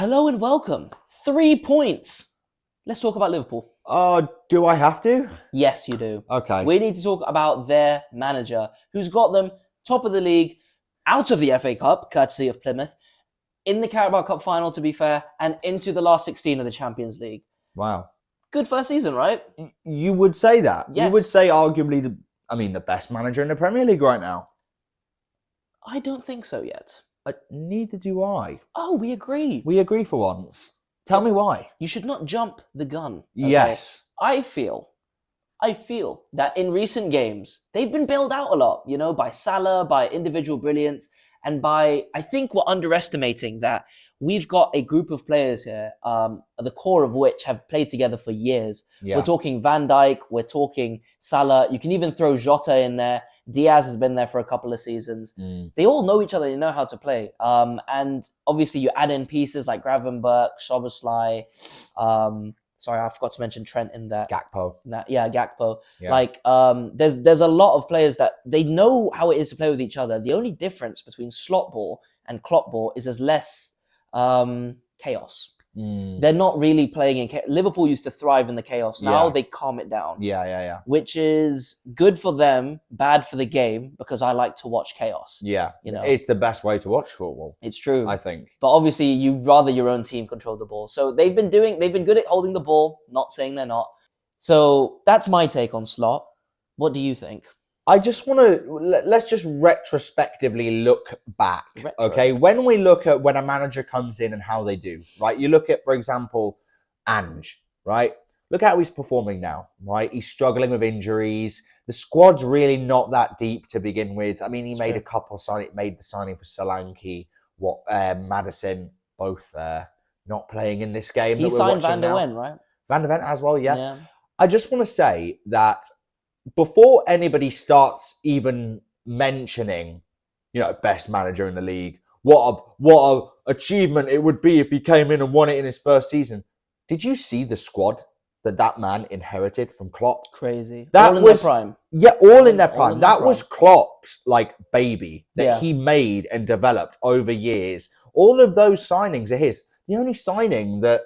Hello and welcome. 3 points. Let's talk about Liverpool. Do I have to? Yes, you do. Okay. We need to talk about their manager, who's got them top of the league, out of the FA Cup, courtesy of Plymouth, in the Carabao Cup final, to be fair, and into the last 16 of the Champions League. Wow. Good first season, right? You would say that. Yes. You would say arguably the best manager in the Premier League right now. I don't think so yet. Neither do I. Oh, we agree. We agree for once. Tell me why. You should not jump the gun. Okay? Yes. I feel that in recent games, they've been bailed out a lot, by Salah, by individual brilliance, and by, I think we're underestimating that we've got a group of players here, the core of which have played together for years. Yeah. We're talking Van Dijk, we're talking Salah, you can even throw Jota in there. Diaz has been there for a couple of seasons. They all know each other, they know how to play. And obviously you add in pieces like Gravenberch, Szoboszlai, sorry, I forgot to mention Trent in there. Gakpo. Gakpo. Yeah. There's a lot of players that they know how it is to play with each other. The only difference between slot ball and Klopp ball is there's less chaos. They're not really playing in chaos. Liverpool used to thrive in the chaos. Now they calm it down. Yeah. Which is good for them, bad for the game, because I like to watch chaos. Yeah. It's the best way to watch football. It's true. I think. But obviously you'd rather your own team control the ball. So they've been good at holding the ball, not saying they're not. So that's my take on Slot. What do you think? I just want to, let's just retrospectively look back, okay? When we look at when a manager comes in and how they do, right? You look at, for example, Ange, right? Look how he's performing now, right? He's struggling with injuries. The squad's really not that deep to begin with. I mean, he made a couple made the signing for Solanke, Maddison, both not playing in this game. He signed Van der Ven, right? Van der Ven as well, yeah. I just want to say that before anybody starts even mentioning, best manager in the league, what a achievement it would be if he came in and won it in his first season. Did you see the squad that man inherited from Klopp? Crazy. That all in was, their prime. Yeah, all in their prime. That was Klopp's baby that he made and developed over years. All of those signings are his. The only signing that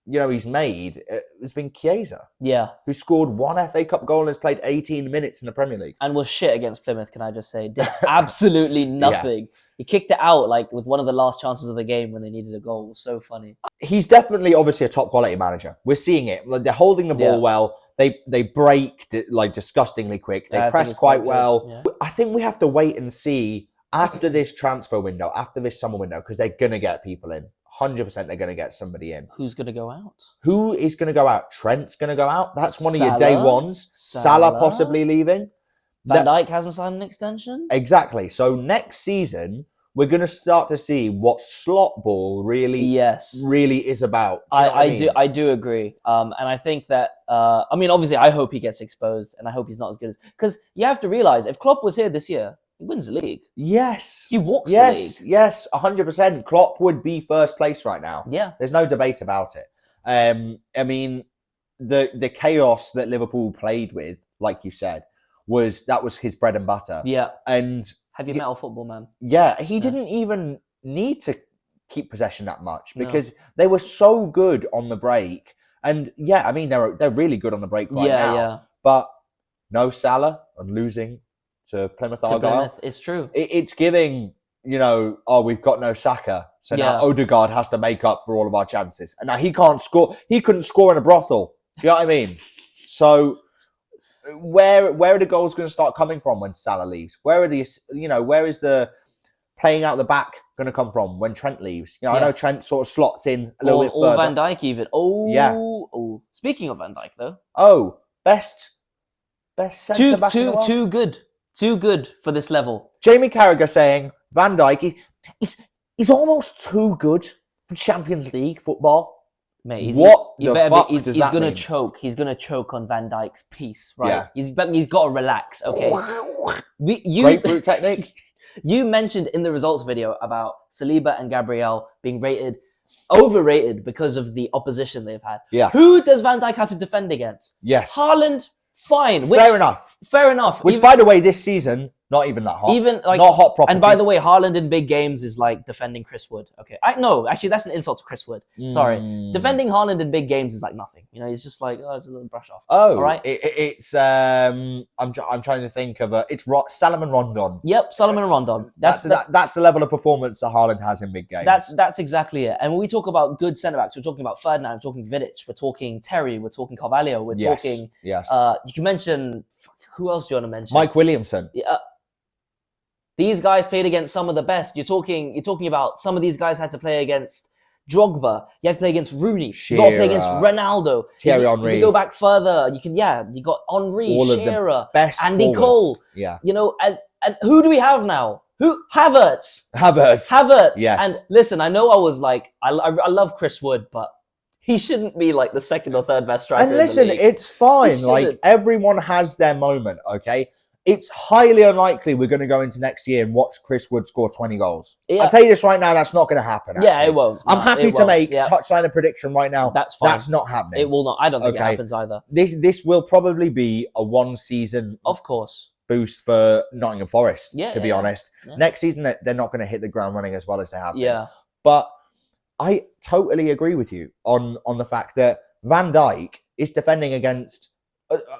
he's made has been Chiesa. Yeah. Who scored one FA Cup goal and has played 18 minutes in the Premier League. And was shit against Plymouth, can I just say. Did absolutely nothing. He kicked it out with one of the last chances of the game when they needed a goal. It was so funny. He's definitely, obviously, a top quality manager. We're seeing it. They're holding the ball well. They break disgustingly quick. They press quite well. Yeah. I think we have to wait and see after this transfer window, after this summer window, because they're going to get people in. 100% they're going to get somebody in. Who's going to go out? Who is going to go out? Trent's going to go out. That's one of your day ones. Salah possibly leaving. Van Dijk hasn't signed an extension. Exactly. So next season, we're going to start to see what slot ball really is about. I do agree. And I think that, obviously I hope he gets exposed and I hope he's not as good as... Because you have to realize, if Klopp was here this year, he wins the league. Yes. He walks the league. Yes, 100%. Klopp would be first place right now. Yeah. There's no debate about it. The chaos that Liverpool played with, like you said, was his bread and butter. Yeah. And heavy metal football, man. Yeah, he didn't even need to keep possession that much because they were so good on the break. And they're really good on the break right now. Yeah. But no Salah and losing to Plymouth Argyle. It's true. It's giving, we've got no Saka. So now Odegaard has to make up for all of our chances. And now he can't score. He couldn't score in a brothel. Do you know what I mean? So where are the goals going to start coming from when Salah leaves? Where is the playing out the back going to come from when Trent leaves? I know Trent sort of slots in a little bit further. Or Van Dijk even. Oh. Speaking of Van Dijk though. Best centre back in the world. Too good for this level. Jamie Carragher saying Van Dijk, he's almost too good for Champions League football. Mate, he's going to choke. He's going to choke on Van Dijk's piece, right? Yeah. He's got to relax, okay? Grapefruit technique. You mentioned in the results video about Saliba and Gabriel being overrated because of the opposition they've had. Yeah. Who does Van Dijk have to defend against? Yes. Haaland, Fine. Fair enough. Fair enough. Which, by the way, this season, not even that hot. Not hot property. And by the way, Haaland in big games is like defending Chris Wood. Okay. No, actually, that's an insult to Chris Wood. Sorry. Defending Haaland in big games is like nothing. You know, he's just like, it's a little brush off. Oh, all right. It's I'm trying to think of it's Salomon Rondon. Yep, Salomon Rondon. That's the level of performance that Haaland has in big games. That's exactly it. And when we talk about good centre backs, we're talking about Ferdinand, we're talking Vidic, we're talking Terry, we're talking Carvalho, we're talking. Yes. You can mention who else do you want to mention? Mike Williamson. Yeah. These guys played against some of the best. You're talking about some of these guys had to play against Drogba. You have to play against Rooney. You got to play against Ronaldo. Thierry Henry. You go back further. You got Henry, all Shearer, of the best Andy forwards. Cole. Yeah. You know, and who do we have now? Havertz. Yes. And listen, I know I was like, I love Chris Wood, but he shouldn't be like the second or third best striker. And listen, in the league. it's fine. Like, everyone has their moment, okay? It's highly unlikely we're going to go into next year and watch Chris Wood score 20 goals. Yeah. I'll tell you this right now, that's not going to happen. Actually. Yeah, it won't. I'm happy to make touchline a prediction right now. That's fine. That's not happening. It will not. I don't think it happens either. This will probably be a one-season boost for Nottingham Forest, to be honest. Yeah. Next season, they're not going to hit the ground running as well as they have been. Yeah. But I totally agree with you on the fact that Van Dijk is defending against...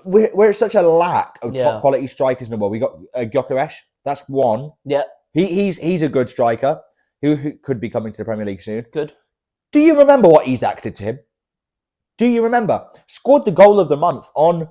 We're at such a lack of top quality strikers in the world. We got Gyökeres. That's one. Yeah. He's a good striker who could be coming to the Premier League soon. Good. Do you remember what Isak did to him? Do you remember? Scored the goal of the month on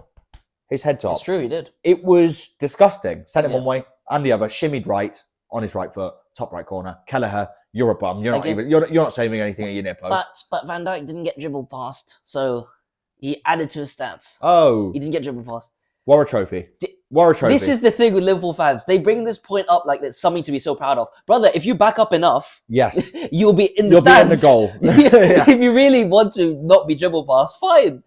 his head top. It's true, he did. It was disgusting. Sent it one way and the other. Shimmied right on his right foot. Top right corner. Kelleher, you're a bum. You're not saving anything at your near post. But Van Dijk didn't get dribbled past, so he added to his stats. Oh. He didn't get dribbled past. War a trophy. This is the thing with Liverpool fans. They bring this point up like it's something to be so proud of. Brother, if you back up enough, yes, you'll be in the stands. You'll be in the goal. If you really want to not be dribbled past, fine.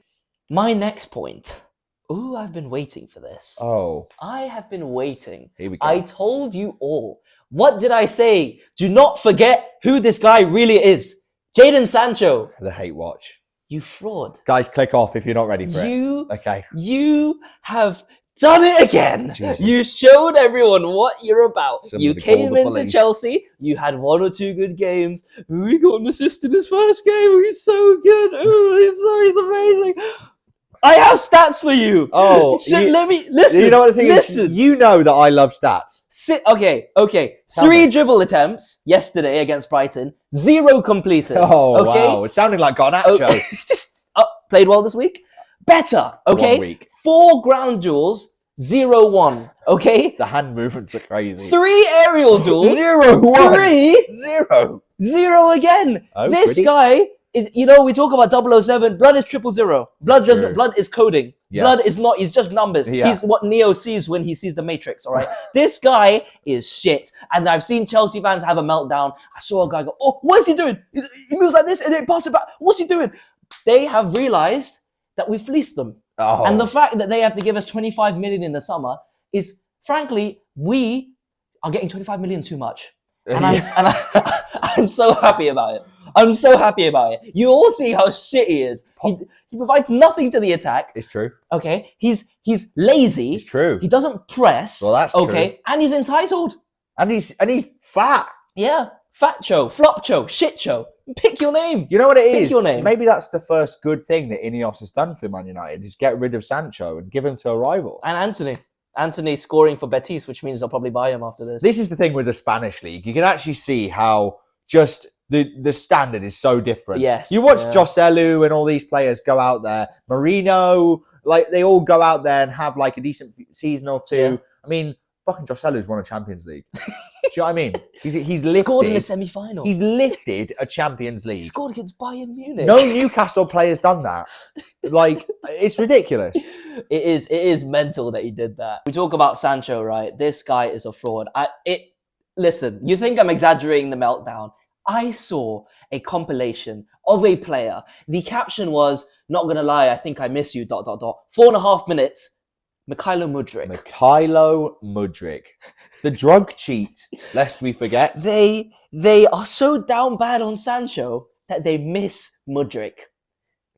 My next point. Ooh, I've been waiting for this. Oh. I have been waiting. Here we go. I told you all. What did I say? Do not forget who this guy really is. Jadon Sancho. The hate watch. You fraud. Guys, click off if you're not ready for it. Okay. You have done it again. Jesus. You showed everyone what you're about. You came into police. Chelsea. You had one or two good games. We got an assist in his first game. He's so good. He's amazing. I have stats for you. Oh, let me listen. You know what the thing is? You know that I love stats. Okay. Tell 3 me. dribble attempts yesterday against Brighton. 0 completed. Oh, okay? wow. It sounded like Garnacho. Played well this week. Better. Okay. 1 week. 4 ground duels. 0-1. Okay. The hand movements are crazy. 3 aerial duels. 0-1. 3. 0 again. Oh, this pretty. guy. We talk about 007. Blood is 000. Blood is coding. Yes. Blood is not. He's just numbers. Yeah. He's what Neo sees when he sees the Matrix. All right. This guy is shit. And I've seen Chelsea fans have a meltdown. I saw a guy go, "Oh, what is he doing? He moves like this and then pass it back. What's he doing?" They have realized that we fleeced them. Oh. And the fact that they have to give us 25 million in the summer is, frankly, we are getting 25 million too much. And I'm so happy about it. I'm so happy about it. You all see how shit he is. He provides nothing to the attack. It's true. Okay. He's lazy. It's true. He doesn't press. Well, that's okay. true. And he's entitled. And he's fat. Yeah. Fat cho, flop cho, shit cho. Pick your name. You know what it is? Pick your name. Maybe that's the first good thing that Ineos has done for Man United is get rid of Sancho and give him to a rival. And Anthony scoring for Betis, which means they'll probably buy him after this. This is the thing with the Spanish league. You can actually see how just the standard is so different. Yes. You watch Joselu and all these players go out there. Marino, like they all go out there and have like a decent season or two. Yeah. I mean, fucking Joselu's won a Champions League. Do you know what I mean? He's lifted. Scored in the semi-final. He's lifted a Champions League. He scored against Bayern Munich. No Newcastle player's done that. Like, it's ridiculous. It is mental that he did that. We talk about Sancho, right? This guy is a fraud. Listen, you think I'm exaggerating the meltdown. I saw a compilation of a player. The caption was, "Not gonna lie, I think I miss you, ... 4.5 minutes. Mykhailo Mudryk. The drug cheat, lest we forget. They are so down bad on Sancho that they miss Mudryk.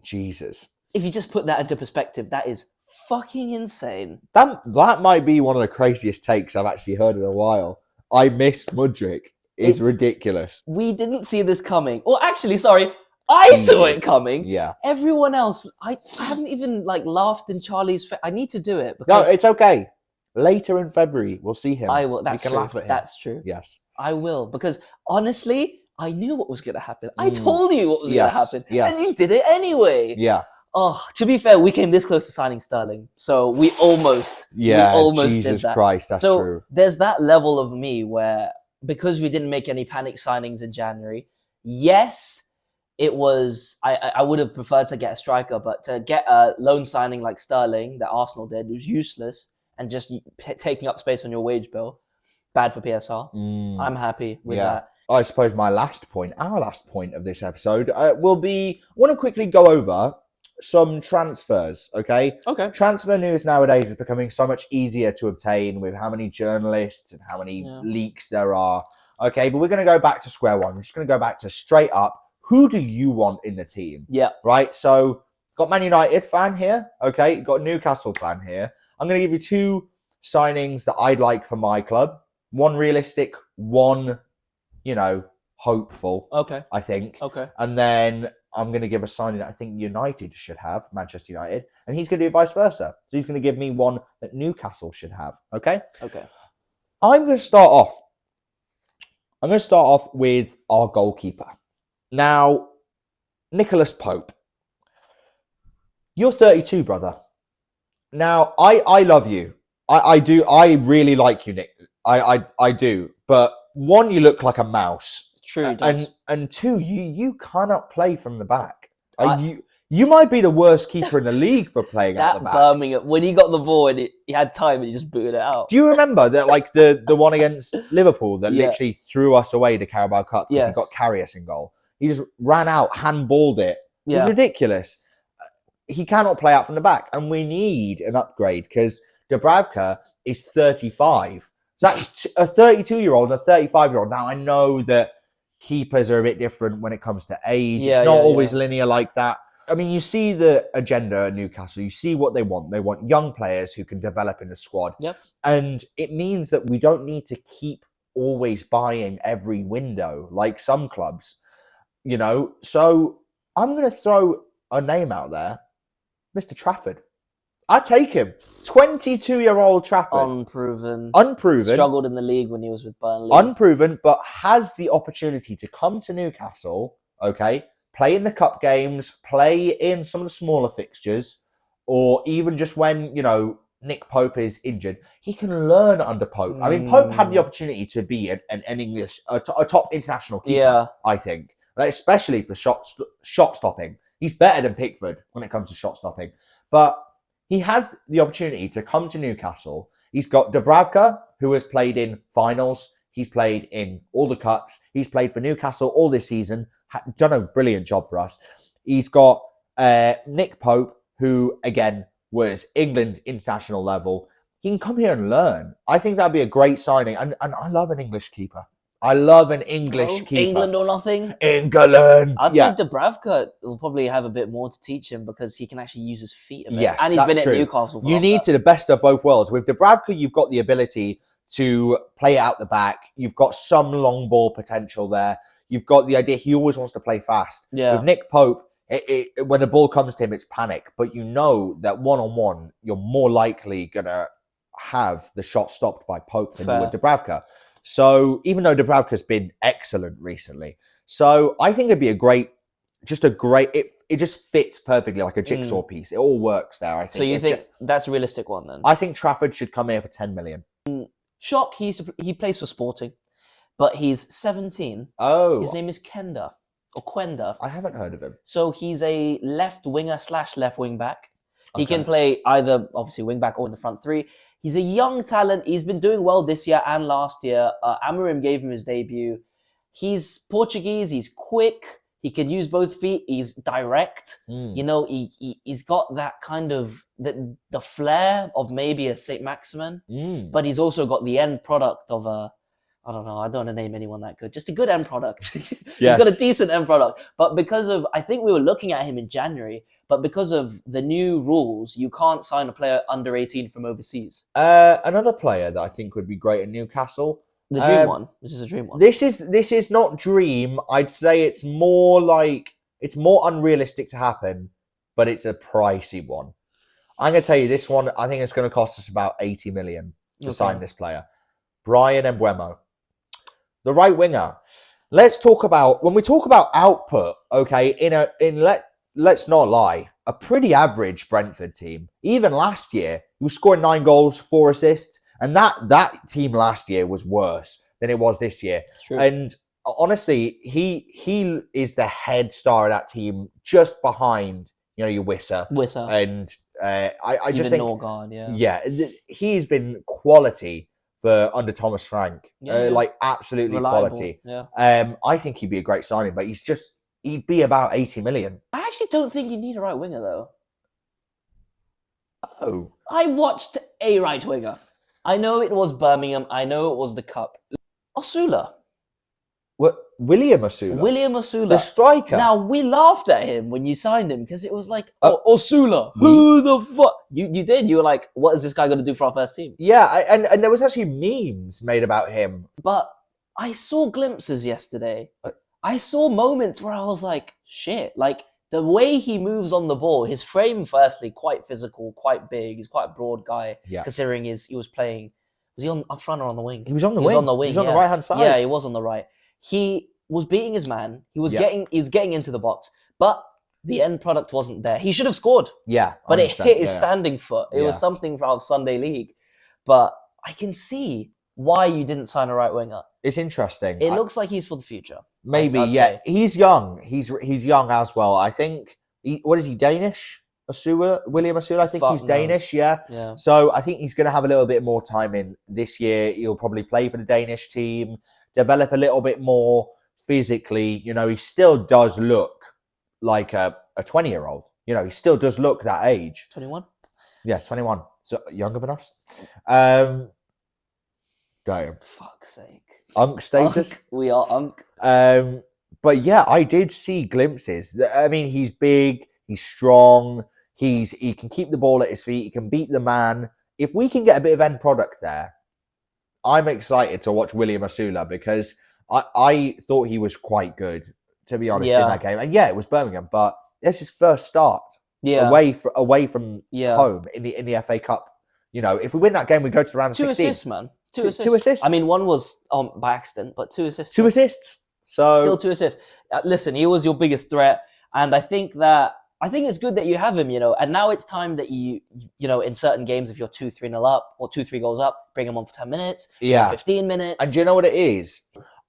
Jesus. If you just put that into perspective, that is fucking insane. That might be one of the craziest takes I've actually heard in a while. I miss Mudryk. It's ridiculous. We didn't see this coming. Or actually, sorry, I saw it coming. Yeah. Everyone else, I haven't even laughed in Charlie's face. I need to do it. No, Because it's okay. Later in February, we'll see him. I will. That's we can true. laugh at him. That's true. Yes. I will. Because honestly, I knew what was going to happen. I told you what was going to happen. Yes. And you did it anyway. Yeah. Oh, to be fair, we came this close to signing Sterling. So we almost Jesus did that. Christ, that's so true. There's that level of me where, because we didn't make any panic signings in January, yes, it was, I would have preferred to get a striker, but to get a loan signing like Sterling that Arsenal did, was useless and just taking up space on your wage bill. Bad for PSR. I'm happy with that. I suppose our last point of this episode will be, I want to quickly go over some transfers, okay? Okay. Transfer news nowadays is becoming so much easier to obtain with how many journalists and how many leaks there are. Okay, but we're going to go back to square one. We're just going to go back to straight up, who do you want in the team? Yeah. Right? So, got Man United fan here, okay? Got Newcastle fan here. I'm going to give you two signings that I'd like for my club. One realistic, one, hopeful. Okay. I think. Okay. And then I'm going to give a signing that I think United should have, Manchester United, and he's going to do vice versa. So he's going to give me one that Newcastle should have. Okay? Okay. I'm going to start off with our goalkeeper. Now, Nicholas Pope. You're 32, brother. Now, I love you. I do. I really like you, Nick. I do. But one, you look like a mouse. True. And two, you cannot play from the back. You might be the worst keeper in the league for playing out the back. Birmingham, when he got the ball and he had time and he just booted it out. Do you remember that, the one against Liverpool that literally threw us away to Carabao Cup because he got Karius in goal? He just ran out, handballed it. It was ridiculous. He cannot play out from the back, and we need an upgrade because Dubravka is 35. So that's a 32-year-old and a 35-year-old. Now, I know that keepers are a bit different when it comes to age. It's not always linear like that. I mean, you see the agenda at Newcastle. You see what they want. They want young players who can develop in the squad. Yep. And it means that we don't need to keep always buying every window like some clubs, So I'm going to throw a name out there, Mr. Trafford. I take him. 22-year-old Trafford. Unproven. Struggled in the league when he was with Burnley. Unproven, but has the opportunity to come to Newcastle, okay, play in the cup games, play in some of the smaller fixtures, or even just when, Nick Pope is injured. He can learn under Pope. I mean, Pope had the opportunity to be a top international keeper, I think, especially for shot stopping. He's better than Pickford when it comes to shot stopping. But he has the opportunity to come to Newcastle. He's got Dubravka, who has played in finals. He's played in all the cups. He's played for Newcastle all this season. Done a brilliant job for us. He's got Nick Pope, who, again, was England international level. He can come here and learn. I think that'd be a great signing. And I love an English keeper. I love an English keeper. England or nothing? England. I'd say Dubravka will probably have a bit more to teach him because he can actually use his feet a bit. Yes, and he's been true. at Newcastle for You need to the best of both worlds. With Dubravka, you've got the ability to play out the back. You've got some long ball potential there. You've got the idea he always wants to play fast. Yeah. With Nick Pope, when the ball comes to him, it's panic. But you know that one-on-one, you're more likely going to have the shot stopped by Pope than you would Dubravka. So even though Dubravka's been excellent recently, so I think it'd be it just fits perfectly like a jigsaw piece. It all works there, I think. So you think that's a realistic one then? I think Trafford should come here for 10 million. Shock, he plays for Sporting, but he's 17. Oh. His name is Kenda, or Quenda. I haven't heard of him. So he's a left winger / left wing back. He can play either, obviously, wing back or in the front three. He's a young talent. He's been doing well this year and last year. Amorim gave him his debut. He's Portuguese. He's quick. He can use both feet. He's direct. He's got that kind of the flair of maybe a Saint Maximin, but he's also got the end product of a I don't know. I don't want to name anyone that good. Just a good end product. He's Yes. got a decent end product. But because of, I think we were looking at him in January, but because of the new rules, you can't sign a player under 18 from overseas. Another player that I think would be great in Newcastle. The dream one. This is a dream one. This is not dream. I'd say it's more unrealistic to happen, but it's a pricey one. I'm going to tell you this one. I think it's going to cost us about 80 million to sign this player. Brian Mbeumo, the right winger. Let's talk about, when we talk about output, okay, let's not lie, a pretty average Brentford team. Even last year, he was scoring 9 goals, 4 assists, and that team last year was worse than it was this year. True. And honestly, he is the head star of that team, just behind, your Wissa. And I just think Norgard, he's been quality for under Thomas Frank, absolutely reliable. Quality. Yeah. I think he'd be a great signing, but he'd be about 80 million. I actually don't think you need a right winger though. Oh, I watched a right winger. I know it was Birmingham. I know it was the Cup. Osula. what? William Osula, the striker. Now, we laughed at him when you signed him because it was like, Osula, who the fuck? You did. You were like, what is this guy going to do for our first team? Yeah, and there was actually memes made about him. But I saw glimpses yesterday. I saw moments where I was like, shit. Like, the way he moves on the ball, his frame, firstly, quite physical, quite big. He's quite a broad guy, considering he was playing. Was he on up front or on the wing? He was on the wing. He was on the right-hand side. Yeah, he was on the right. He was beating his man. He was getting into the box, but the end product wasn't there. He should have scored. Yeah, but it hit his standing foot. It was something out of Sunday League. But I can see why you didn't sign a right winger. It's interesting. It looks like he's for the future. Maybe, yeah. He's young. He's young as well. I think. What is he? Danish? William Osula. I think he's Danish. Yeah. So I think he's going to have a little bit more time in this year. He'll probably play for the Danish team, develop a little bit more physically. He still does look like a 20-year-old. He still does look that age. 21. Yeah, 21. So younger than us. Damn. Fuck's sake. Unk status. We are unk. But yeah, I did see glimpses. I mean, he's big, he's strong, he can keep the ball at his feet, he can beat the man. If we can get a bit of end product there, I'm excited to watch William Osula because I thought he was quite good, to be honest, in that game. And yeah, it was Birmingham, but it's his first start away from home in the FA Cup. If we win that game, we go to round of 16. 2 assists, man. Two assists. I mean, one was by accident, but 2 assists. 2 assists. So still 2 assists. Listen, he was your biggest threat, and I think it's good that you have him. And now it's time that you in certain games, if you're 2-3-0 up or 2-3 goals up, bring him on for 10 minutes, 15 minutes. And do you know what it is?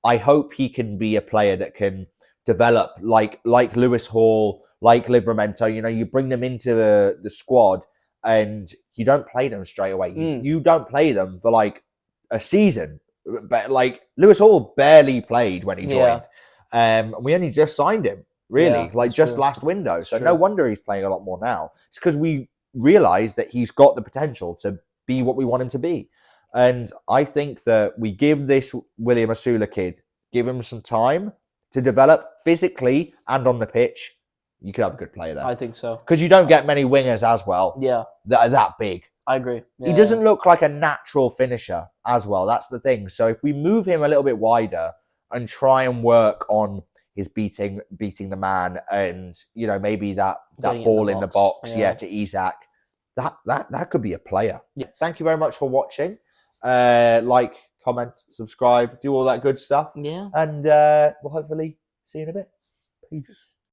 I hope he can be a player that can develop like Lewis Hall, like Livramento. You bring them into the squad, and you don't play them straight away. You don't play them for like a season. But like Lewis Hall barely played when he joined. We only just signed him, really, last window. So no wonder he's playing a lot more now. It's because we realised that he's got the potential to be what we want him to be. And I think that we give this William Osula kid, give him some time to develop physically and on the pitch. You could have a good player there. I think so. Because you don't get many wingers as well that are that big. I agree. He doesn't look like a natural finisher as well. That's the thing. So if we move him a little bit wider and try and work on his beating the man, and maybe that ball in the box, to Isak, that could be a player. Yeah. Thank you very much for watching. Like, comment, subscribe, do all that good stuff. Yeah. And we'll hopefully see you in a bit. Peace.